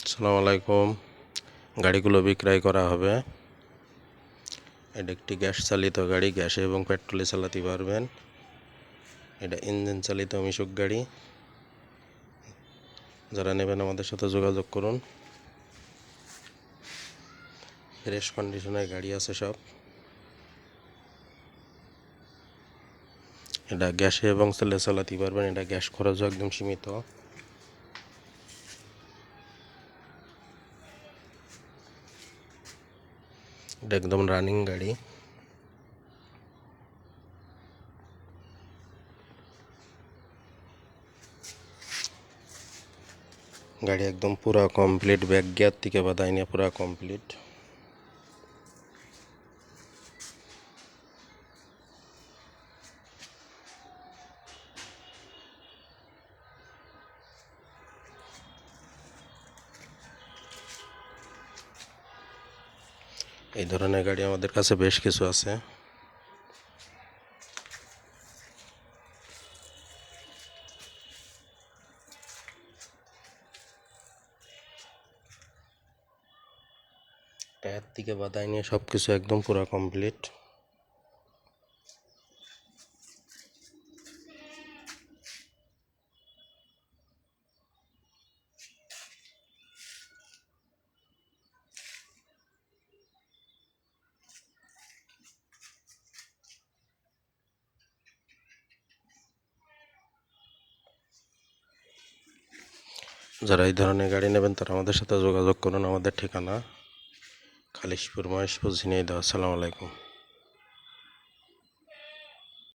আসসালামু আলাইকুম। গাড়িগুলো বিক্রয় করা হবে। এটা একটি গ্যাস চালিত গাড়ি, গ্যাসে এবং পেট্রোলে চালাতে পারবেন। এটা ইঞ্জিন চালিত মিশুক গাড়ি। যারা নেবেন আমাদের সাথে যোগাযোগ করুন। ফ্রেশ কন্ডিশনের গাড়ি আছে সব। এটা গ্যাসে এবং তেলে চালাতে পারবেন। এটা গ্যাস খরচও একদম সীমিত। এটা একদম রানিং গাড়ি। গাড়ি একদম পুরা কমপ্লিট, ব্যাক গিয়ার থেকে বাদাই নিয়ে পুরা কমপ্লিট। এই ধরনের গাড়ি আমাদের কাছে বেশ কিছু আছে। টায়ার থেকে বাদাই নিয়ে সব কিছু একদম পুরা কমপ্লিট। যারা এই ধরনের গাড়ি নেবেন তারা আমাদের সাথে যোগাযোগ করুন। আমাদের ঠিকানা খালিশপুর, মহেশপুর, ঝিনাইদহ। আসসালামু আলাইকুম।